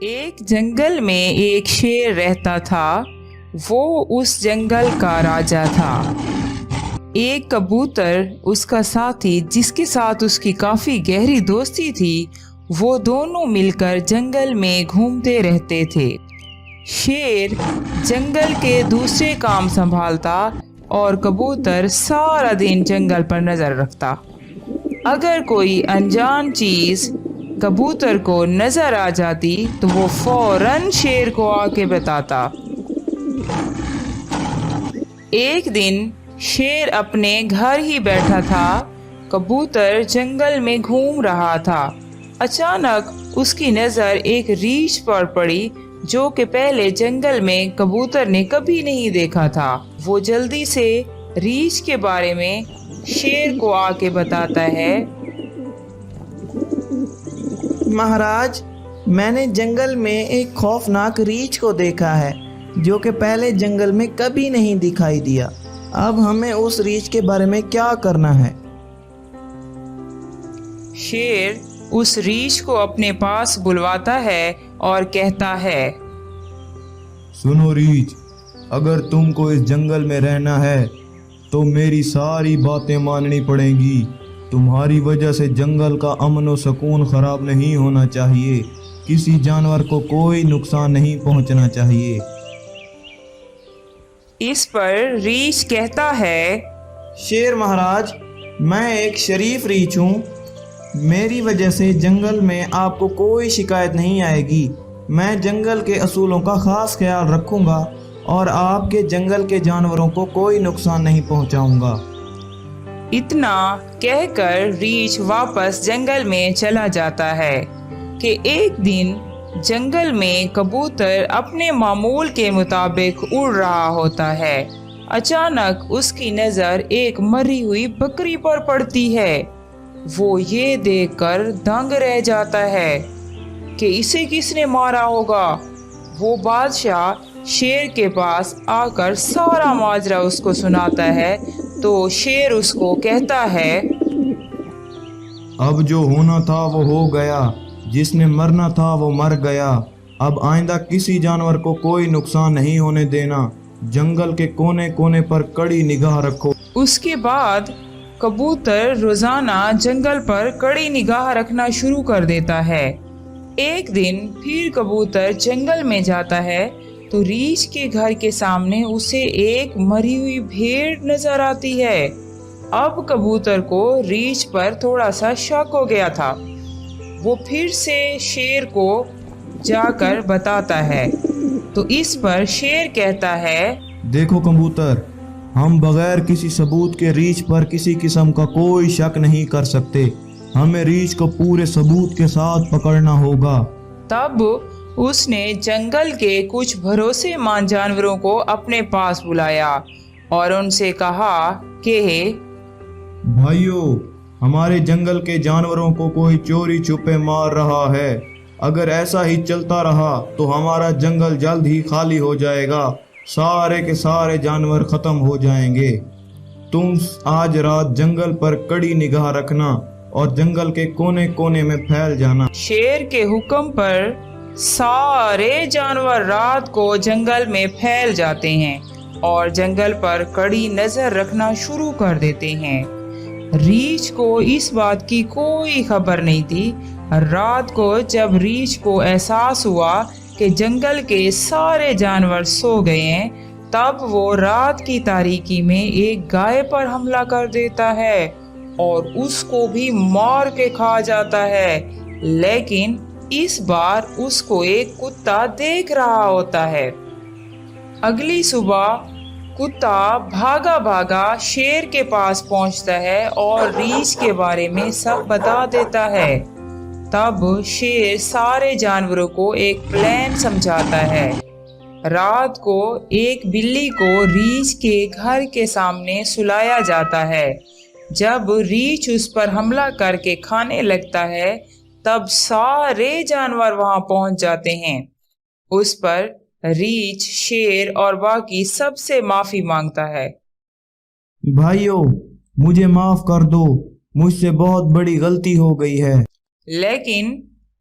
ایک جنگل میں ایک شیر رہتا تھا۔ وہ اس جنگل کا راجا تھا۔ ایک کبوتر اس کا ساتھی، جس کے ساتھ اس کی کافی گہری دوستی تھی، وہ دونوں مل کر جنگل میں گھومتے رہتے تھے۔ شیر جنگل کے دوسرے کام سنبھالتا اور کبوتر سارا دن جنگل پر نظر رکھتا۔ اگر کوئی انجان چیز کبوتر کو نظر آ جاتی تو وہ فوراً شیر کو آ کے بتاتا۔ ایک دن شیر اپنے گھر ہی بیٹھا تھا۔ کبوتر جنگل میں گھوم رہا تھا۔ اچانک اس کی نظر ایک ریچھ پر پڑی جو کہ پہلے جنگل میں کبوتر نے کبھی نہیں دیکھا تھا۔ وہ جلدی سے ریچھ کے بارے میں شیر کو آ کے بتاتا ہے۔ مہاراج، میں نے جنگل میں ایک خوفناک ریچھ کو دیکھا ہے جو کہ پہلے جنگل میں کبھی نہیں دکھائی دیا۔ اب ہمیں اس ریچھ کے بارے میں کیا کرنا ہے؟ شیر اس ریچھ کو اپنے پاس بلواتا ہے اور کہتا ہے، سنو ریچھ، اگر تم کو اس جنگل میں رہنا ہے تو میری ساری باتیں ماننی پڑیں گی۔ تمہاری وجہ سے جنگل کا امن و سکون خراب نہیں ہونا چاہیے۔ کسی جانور کو کوئی نقصان نہیں پہنچنا چاہیے۔ اس پر ریچھ کہتا ہے، شیر مہاراج، میں ایک شریف ریچھ ہوں۔ میری وجہ سے جنگل میں آپ کو کوئی شکایت نہیں آئے گی۔ میں جنگل کے اصولوں کا خاص خیال رکھوں گا اور آپ کے جنگل کے جانوروں کو کوئی نقصان نہیں پہنچاؤں گا۔ اتنا کہہ کر ریچھ واپس جنگل میں چلا جاتا ہے کہ ایک دن جنگل میں کبوتر اپنے معمول کے مطابق اڑ رہا ہوتا ہے۔ اچانک اس کی نظر ایک مری ہوئی بکری پر پڑتی ہے۔ وہ یہ دیکھ کر دنگ رہ جاتا ہے کہ اسے کس نے مارا ہوگا۔ وہ بادشاہ شیر کے پاس آ کر سارا ماجرا اس کو سناتا ہے تو شیر اس کو کہتا ہے، اب جو ہونا تھا وہ ہو گیا، جس نے مرنا تھا وہ مر گیا۔ اب آئندہ کسی جانور کو کوئی نقصان نہیں ہونے دینا۔ جنگل کے کونے کونے پر کڑی نگاہ رکھو۔ اس کے بعد کبوتر روزانہ جنگل پر کڑی نگاہ رکھنا شروع کر دیتا ہے۔ ایک دن پھر کبوتر جنگل میں جاتا ہے تو ریچھ کے گھر کے سامنے اسے ایک مری ہوئی بھیڑ نظر آتی ہے۔ اب کبوتر کو ریچھ پر تھوڑا سا شک ہو گیا تھا۔ وہ پھر سے شیر کو جا کر بتاتا ہے تو اس پر شیر کہتا ہے، دیکھو کبوتر، ہم بغیر کسی ثبوت کے ریچھ پر کسی قسم کا کوئی شک نہیں کر سکتے۔ ہمیں ریچھ کو پورے ثبوت کے ساتھ پکڑنا ہوگا۔ تب اس نے جنگل کے کچھ بھروسے مند جانوروں کو اپنے پاس بلایا اور ان سے کہا کہ بھائیو، ہمارے جنگل کے جانوروں کو کوئی چوری چھپے مار رہا ہے۔ اگر ایسا ہی چلتا رہا تو ہمارا جنگل جلد ہی خالی ہو جائے گا۔ سارے کے سارے جانور ختم ہو جائیں گے۔ تم آج رات جنگل پر کڑی نگاہ رکھنا اور جنگل کے کونے کونے میں پھیل جانا۔ شیر کے حکم پر سارے جانور رات کو جنگل میں پھیل جاتے ہیں اور جنگل پر کڑی نظر رکھنا شروع کر دیتے ہیں۔ ریچھ کو اس بات کی کوئی خبر نہیں تھی۔ رات کو جب ریچھ کو احساس ہوا کہ جنگل کے سارے جانور سو گئے ہیں، تب وہ رات کی تاریکی میں ایک گائے پر حملہ کر دیتا ہے اور اس کو بھی مار کے کھا جاتا ہے۔ لیکن اس بار اس کو ایک کتا دیکھ رہا ہوتا ہے۔ اگلی صبح کتا بھاگا بھاگا شیر کے پاس پہنچتا ہے اور ریچھ کے بارے میں سب بتا دیتا ہے۔ تب شیر سارے جانوروں کو ایک پلان سمجھاتا ہے۔ رات کو ایک بلی کو ریچھ کے گھر کے سامنے سلایا جاتا ہے۔ جب ریچھ اس پر حملہ کر کے کھانے لگتا ہے تب سارے جانور وہاں پہنچ جاتے ہیں۔ اس پر ریچھ، شیر اور باقی سب سے معافی مانگتا ہے۔ بھائیو، مجھے معاف کر دو، مجھ سے بہت بڑی غلطی ہو گئی ہے۔ لیکن